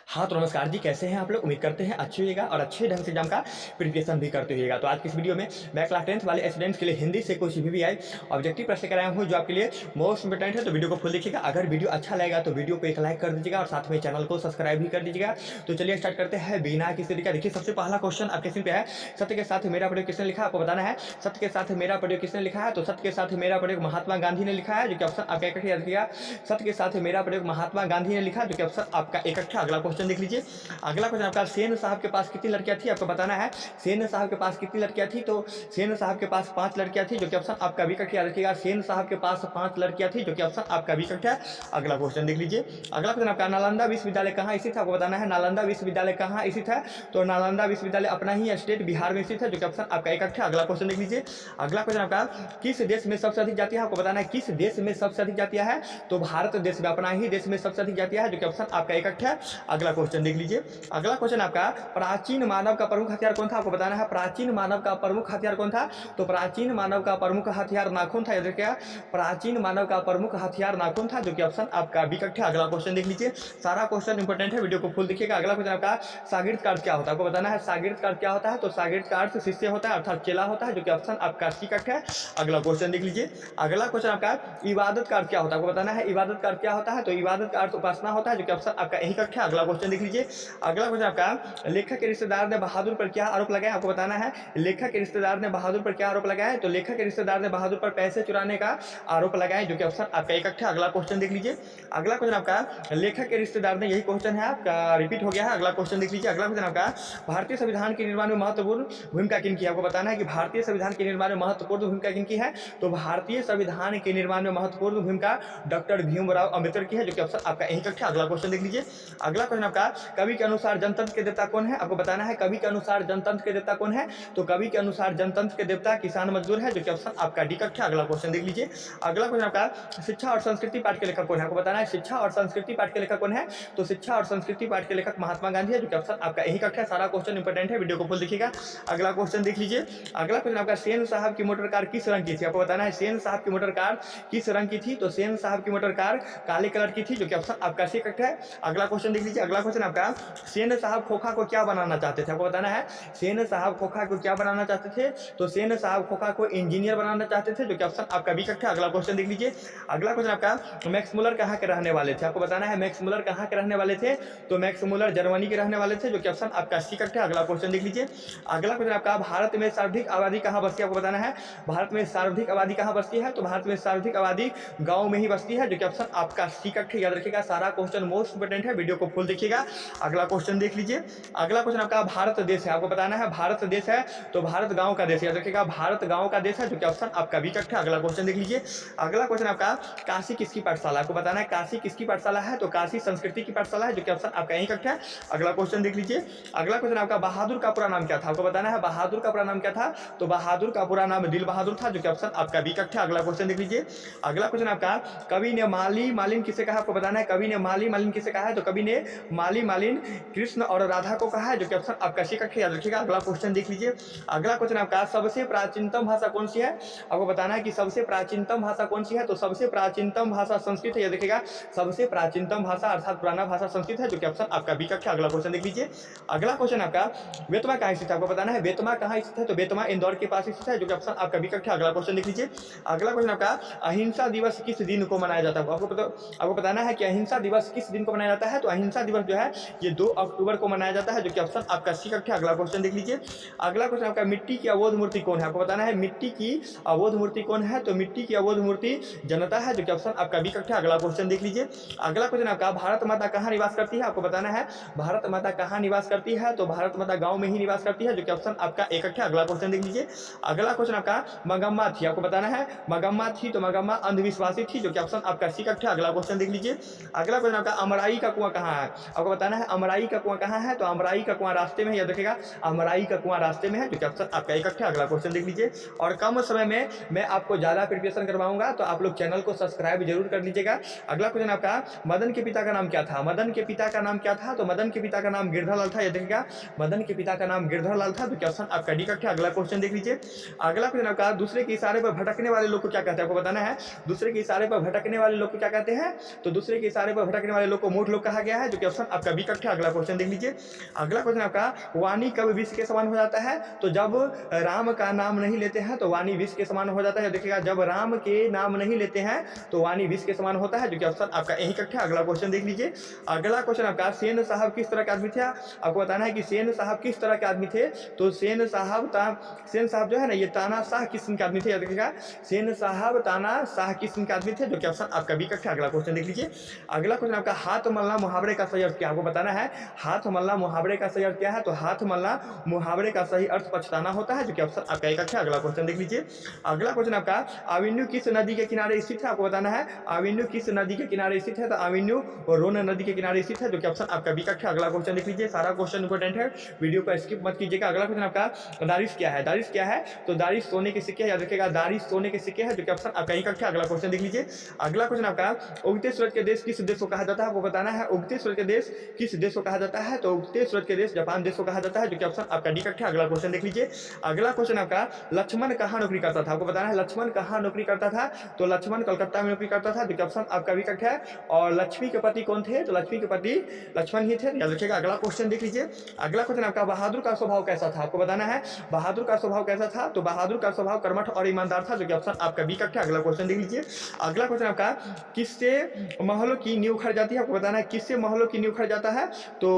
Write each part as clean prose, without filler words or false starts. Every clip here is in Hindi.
हाँ, तो नमस्कार जी, कैसे हैं आप लोग? उम्मीद करते हैं अच्छे होइएगा और अच्छे ढंग से एग्ज़ाम का प्रिपरेशन भी करते होइएगा। तो आज की इस वीडियो में मैं क्लास 10th वाले स्टूडेंट्स के लिए हिंदी से कुछ वीवीआई ऑब्जेक्टिव प्रश्न लेकर आया हूँ, जो आपके लिए मोस्ट इंपोर्टेंट है। तो वीडियो को फुल देखिएगा। अगर वीडियो अच्छा लगेगा तो वीडियो को एक लाइक कर दीजिएगा और साथ में चैनल को सब्सक्राइब भी कर दीजिएगा। तो चलिए स्टार्ट करते हैं बिना किसी देरी का। देखिए, सबसे पहला क्वेश्चन आपके स्क्रीन पे है। सत्य के साथ मेरा प्रयोग किसने लिखा? आपको बताना है सत्य के साथ मेरा प्रयोग किसने लिखा है। तो सत्य के साथ मेरा प्रयोग महात्मा गांधी ने लिखा है, जो कि ऑप्शन आपका एक याद रखिएगा। सत्य के साथ मेरा प्रयोग महात्मा गांधी ने लिखा, जो कि ऑप्शन आपका एक। अगला क्वेश्चन देख लीजिए। अगला क्वेश्चन आपका, सेन साहब के पास कितनी लड़कियां थी? आपको बताना है सेन साहब के पास कितनी लड़कियां थी। तो सेन साहब के पास 5 लड़कियां थी, जो कि ऑप्शन आपका बी कट याद रखिएगा। सेन साहब के पास 5 लड़कियां थी, जो कि ऑप्शन आपका बी कट है। अगला क्वेश्चन देख लीजिए। अगला क्वेश्चन आपका, नालंदा विश्वविद्यालय कहाँ स्थित है? आपको बताना है नालंदा विश्वविद्यालय कहाँ स्थित है। तो नालंदा विश्वविद्यालय अपना ही स्टेट बिहार में स्थित है, जो कि ऑप्शन आपका एक है। अगला क्वेश्चन देख लीजिए। अगला क्वेश्चन आपका, किस देश में सबसे अधिक जातियां? आपको बताना है किस देश में सबसे अधिक जातियां है। तो भारत देश में, अपना ही देश में सबसे अधिक जातियां है, जो कि ऑप्शन आपका एक है। अगला क्वेश्चन देख लीजिए। अगला क्वेश्चन आपका, प्राचीन मानव का प्रमुख हथियार कौन था? आपको बताना है प्राचीन मानव का प्रमुख हथियार कौन था। तो प्राचीन मानव का प्रमुख हथियार नाखून था, याद रखिएगा। प्राचीन मानव का प्रमुख हथियार नाखून था, जो कि ऑप्शन आपका बी कट है। अगला क्वेश्चन देख लीजिए। सारा क्वेश्चन इंपॉर्टेंट है, वीडियो को फुल देखिएगा। अगला क्वेश्चन आपका, शागिर्द का अर्थ क्या होता है? आपको बताना है शागिर्द का अर्थ क्या होता है। तो शागिर्द का अर्थ शिष्य होता है, अर्थात चेला होता है, जो कि ऑप्शन आपका सी कट है। अगला क्वेश्चन देख लीजिए। अगला क्वेश्चन आपका, इबादत का अर्थ क्या होता है? आपको बताना है इबादत का अर्थ क्या होता है। तो इबादत का अर्थ उपासना होता है, जो कि ऑप्शन आपका यही कट है। अगला क्वेश्चन देख लीजिए। अगला क्वेश्चन आपका, लेखक के रिश्तेदार ने बहादुर पर क्या आरोप लगाया? आपको बताना है लेखक के रिश्तेदार ने बहादुर पर क्या आरोप लगाया है। तो लेखक के रिश्तेदार ने बहादुर पर पैसे चुराने का आरोप लगाया, जो कि ऑप्शन आपका एक है। अगला क्वेश्चन देख लीजिए। अगला क्वेश्चन आपका, लेखक के रिश्तेदार ने, यही क्वेश्चन है आपका, रिपीट हो गया है। अगला क्वेश्चन देख लीजिए। अगला क्वेश्चन आपका, भारतीय संविधान के निर्माण में महत्वपूर्ण भूमिका किनकी है? आपको बताना है कि भारतीय संविधान के निर्माण में महत्वपूर्ण भूमिका किनकी है। तो भारतीय संविधान के निर्माण में महत्वपूर्ण भूमिका डॉक्टर भीमराव अम्बेडकर की है, जो कि ऑप्शन आपका यही है। अगला क्वेश्चन देख लीजिए। अगला क्वेश्चन आपका, कवि के अनुसार जनतंत्र के देवता कौन है? आपको बताना है कवि के अनुसार जनतंत्र के देवता कौन है। तो कवि के अनुसार जनतंत्र के देवता किसान मजदूर है, जो कि ऑप्शन आपका डी कट है। अगला क्वेश्चन देख लीजिए। अगला क्वेश्चन आपका, शिक्षा और संस्कृति पाठ के लेखक कौन है? आपको बताना है शिक्षा और संस्कृति पाठ के लेखक कौन है। तो शिक्षा और संस्कृति पाठ के लेखक महात्मा गांधी है, जो कि ऑप्शन आपका यही कट है। सारा क्वेश्चन इंपॉर्टेंट है, वीडियो को फुल देखिएगा। अगला क्वेश्चन देख लीजिए। अगला क्वेश्चन आपका, सेन साहब की मोटर कार किस रंग की थी? आपको बताना है सेन साहब की मोटर कार किस रंग की थी। तो सेन साहब की मोटर कार काले कलर की थी, जो कि ऑप्शन आपका सी कट है। अगला क्वेश्चन देख लीजिए। अगला क्वेश्चन आपका, सेन साहब खोखा को क्या बनाना चाहते थे? आपको बताना है सेन साहब खोखा को क्या बनाना चाहते थे। तो सेन साहब खोखा को इंजीनियर बनाना चाहते थे, जो कि ऑप्शन आपका बी कट है। अगला क्वेश्चन देख लीजिए। अगला क्वेश्चन आपका, मैक्स मुलर कहाँ के रहने वाले थे? आपको बताना है मैक्स मुलर कहाँ के रहने वाले थे। तो मैक्स मुलर जर्मनी के रहने वाले थे, जो कि ऑप्शन आपका सी कट है। अगला क्वेश्चन देख लीजिए। अगला क्वेश्चन आपका, भारत में सर्वाधिक आबादी कहाँ बसती है? आपको बताना है भारत में सर्वाधिक आबादी कहाँ बसती है। तो भारत में सर्वाधिक आबादी गाँव में ही बसती है, जो कि ऑप्शन आपका सी कट है। याद रखिएगा, सारा क्वेश्चन मोस्ट इंपोर्टेंट है, वीडियो को फुल देखिएगा। अगला क्वेश्चन देख लीजिए। अगला क्वेश्चन आपका, भारत देश है। आपको बताना है भारत देश है, तो भारत गांव का देश है। याद रखिएगा, भारत गांव का देश है, जो कि ऑप्शन आपका बी कट है। अगला क्वेश्चन देख लीजिए। अगला क्वेश्चन आपका, काशी किसकी पाठशाला? आपको बताना है काशी किसकी पाठशाला है। तो काशी संस्कृति की पाठशाला है, जो कि ऑप्शन आपका यही कट है। अगला क्वेश्चन देख लीजिए। अगला क्वेश्चन आपका, बहादुर का पूरा नाम क्या था? आपको बताना है बहादुर का पूरा नाम क्या था। तो बहादुर का पूरा नाम दिल बहादुर था, जो कि ऑप्शन आपका बी कट है। अगला क्वेश्चन देख लीजिए। अगला क्वेश्चन आपका, कवि ने माली मालिन किसे कहा? आपको बताना है कवि ने माली मालिन किसे कहा है। तो कवि ने माली मालिन कृष्ण और राधा को कहा है, जो कि ऑप्शन आपका सी कट है। याद रखिएगा। अगला क्वेश्चन देख लीजिए। अगला क्वेश्चन आपका, सबसे प्राचीनतम भाषा कौन सी है? आपको बताना है कि सबसे प्राचीनतम भाषा कौन सी है। तो सबसे प्राचीनतम भाषा संस्कृत है। याद रखिएगा, सबसे प्राचीनतम भाषा अर्थात पुराना भाषा संस्कृत है, जो कि ऑप्शन आपका बी कट है। अगला क्वेश्चन देख लीजिए। अगला क्वेश्चन आपका, बेतवा कहाँ स्थित है? आपको बताना है बेतवा कहाँ स्थित है। तो बेतवा इंदौर के पास स्थित है, जो कि ऑप्शन आपका बी कट है। अगला क्वेश्चन देख लीजिए। अगला क्वेश्चन आपका, अहिंसा दिवस किस दिन को मनाया जाता है? आपको बताना है कि अहिंसा दिवस किस दिन को मनाया जाता है। तो अहिंसा दिवस जो है ये 2 अक्टूबर को मनाया जाता है, जो कि ऑप्शन आपका सी कट है। अगला क्वेश्चन देख लीजिए। अगला क्वेश्चन आपका, मिट्टी की अवोध मूर्ति कौन है? आपको बताना है मिट्टी की अवोध मूर्ति कौन है। तो मिट्टी की अवोध मूर्ति जनता है, जो कि ऑप्शन आपका बी कट है। अगला क्वेश्चन देख लीजिए। अगला क्वेश्चन आपका, भारत माता कहाँ निवास करती है? आपको बताना है भारत माता कहाँ निवास करती है। तो भारत माता गाँव में ही निवास करती है, जो कि ऑप्शन आपका एक है। अगला क्वेश्चन देख लीजिए। अगला क्वेश्चन आपका, मगम्मा थी। आपको बताना है मगम्मा थी, तो मगम्मा अंधविश्वासी थी, जो कि ऑप्शन आपका सी कट है। अगला क्वेश्चन देख लीजिए। अगला क्वेश्चन आपका, अमराई का कुआं कहाँ है? आपको बताना है अमराई का कुआं कहाँ है। तो अमराई का कुआं रास्ते में है। याद रखिएगा, अमराई का कुआं रास्ते में है, जो कि ऑप्शन आपका एक है। अगला क्वेश्चन देख लीजिए। और कम समय में मैं आपको ज़्यादा प्रिपरेशन करवाऊंगा, तो आप लोग चैनल को सब्सक्राइब जरूर कर लीजिएगा। अगला क्वेश्चन आपका, मदन के पिता का नाम क्या था? मदन के पिता का नाम क्या था? तो मदन के पिता का नाम गिरधरलाल था। याद रखिएगा, मदन के पिता का नाम गिरधरलाल था, जो कि ऑप्शन आपका डी कट है। अगला क्वेश्चन देख लीजिए। अगला क्वेश्चन आपका, दूसरे के इशारे पर भटकने वाले लोग को क्या कहते हैं? आपको बताना है दूसरे के इशारे पर भटकने वाले लोग को क्या कहते हैं। तो दूसरे के इशारे पर भटकने वाले लोग को मूर्ख लोग कहा गया है, जो कि ऑप्शन ऑप्शन आपका बी करेक्ट है। अगला क्वेश्चन देख लीजिए। अगला क्वेश्चन आपका, वाणी कब विष के समान हो जाता है? तो जब राम का नाम नहीं लेते हैं तो वाणी विष के समान हो जाता है। देखिएगा, जब राम के नाम नहीं लेते हैं तो वाणी विष के समान होता है, जो कि ऑप्शन आपका यही करेक्ट है। अगला क्वेश्चन देख लीजिए। अगला क्वेश्चन आपका, सेन साहब किस तरह के आदमी थे? आपको बताना है कि सेन साहब किस तरह के आदमी थे। तो सेन साहब जो है ना, ये तानाशाह किस्म के आदमी थे। देखिएगा, सेन साहब तानाशाह किस्म के आदमी थे, जो कि ऑप्शन आपका बी करेक्ट है। अगला क्वेश्चन देख लीजिए। अगला क्वेश्चन आपका, हाथ मलना मुहावरे का सही अर्थ क्या? आपको बताना है हाथ मलना मुहावरे का सही अर्थ क्या है। तो हाथ मलना मुहावरे का सही अर्थ पछताना होता है, जो कि ऑप्शन आपका एक है। अगला क्वेश्चन देख लीजिए। अगला क्वेश्चन आपका, अवेन्यू किस नदी के किनारे स्थित है? आपको बताना है अवेन्यू किस नदी के किनारे स्थित है। तो अवेन्यू रोन नदी के किनारे स्थित है, जो कि ऑप्शन आपका बी करेक्ट है। अगला क्वेश्चन देख लीजिए। सारा क्वेश्चन इंपॉर्टेंट है, वीडियो को स्किप मत कीजिएगा। अगला क्वेश्चन आपका, दारिश क्या है? दारिश क्या है? तो दारिश सोने के सिक्के, याद रखिएगा, दारिश सोने के सिक्के है, जो कि ऑप्शन आपका यही करेक्ट है। अगला क्वेश्चन देख लीजिए। अगला क्वेश्चन आपका, उगते सूरज के देश किस देश को कहा जाता है? आपको बताना है उगते सूरज के देश किस देश को कहा जाता है। तो उगते सूरज के देश जापान देश को कहा जाता है, जो कि ऑप्शन आपका डी करेक्ट है। अगला क्वेश्चन देख लीजिए। अगला क्वेश्चन आपका, लक्ष्मण कहाँ नौकरी करता था? आपको बताना है लक्ष्मण कहाँ नौकरी करता था। तो लक्ष्मण कलकत्ता में नौकरी करता था, जो कि ऑप्शन आपका भी करेक्ट है। और लक्ष्मी के पति कौन थे? तो लक्ष्मी के पति लक्ष्मण ही थे, याद रखिएगा। अगला क्वेश्चन देख लीजिए। अगला क्वेश्चन आपका, बहादुर का स्वभाव कैसा था? आपको बताना है बहादुर का स्वभाव कैसा था। तो बहादुर का स्वभाव कर्मठ और ईमानदार था, जो कि ऑप्शन आपका बी करेक्ट है। अगला क्वेश्चन देख लीजिए। अगला क्वेश्चन आपका, किससे महलों की नींव खड़ जाती है? आपको बताना है किससे महलों की नींव खड़ जाता है। तो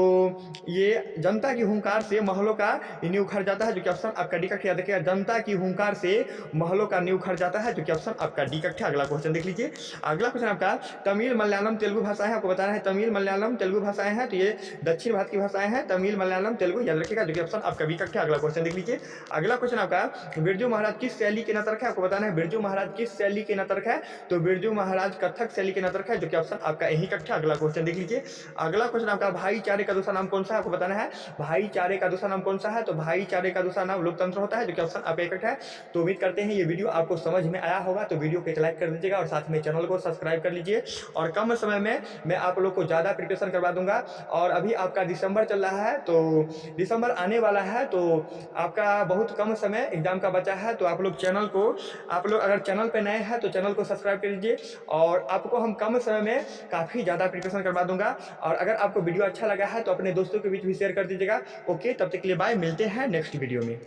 ये जनता की हुंकार से महलों का नींव खड़ जाता है, जो कि ऑप्शन आपका डी करेक्ट है। देखिए, जनता की हुंकार से महलों का नींव खड़ जाता है, जो कि ऑप्शन आपका डी करेक्ट है। अगला क्वेश्चन देख लीजिए। अगला क्वेश्चन आपका, तमिल मलयालम तेलुगु भाषाएं, आपको बताना है तमिल मलयालम तेलुगु भाषाएं हैं। तो ये दक्षिण भारत की भाषाएं हैं, तमिल मलयालम तेलुगु, याद रखिएगा, जो कि ऑप्शन आपका बी करेक्ट है। अगला क्वेश्चन देख लीजिए। अगला क्वेश्चन आपका, बिरजू महाराज किस शैली के नतर्क है? आपको बताना है बिरजू महाराज किस शैली के नतर्क है। तो बिरजू महाराज कथक शैली के नतर्क है, जो कि ऑप्शन आपका यही करेक्ट है। अगला क्वेश्चन देख लीजिए। अगला क्वेश्चन आपका, भाईचारे का दूसरा नाम कौन सा है? आपको बताना है भाईचारे का दूसरा नाम कौन सा है। तो भाईचारे का दूसरा नाम लोकतंत्र होता है, जो कि ऑप्शन आपका करेक्ट है। तो उम्मीद करते हैं ये वीडियो आपको समझ में आया होगा। तो वीडियो को एक लाइक कर दीजिएगा और साथ में चैनल को सब्सक्राइब कर लीजिए। और कम समय में मैं आप लोग को ज़्यादा प्रिपरेशन करवा दूंगा। और अभी आपका दिसंबर चल रहा है, तो दिसंबर आने वाला है, तो आपका बहुत कम समय एग्जाम का बचा है। तो आप लोग अगर चैनल पे नए हैं तो चैनल को सब्सक्राइब कर लीजिए। और आपको हम कम समय में काफ़ी ज़्यादा प्रिपरेशन करवा दूंगा। और अगर आपको वीडियो अच्छा लगा है तो अपने दोस्तों के बीच भी शेयर कर दीजिएगा। ओके, तब तक के लिए बाय, मिलते हैं नेक्स्ट वीडियो में।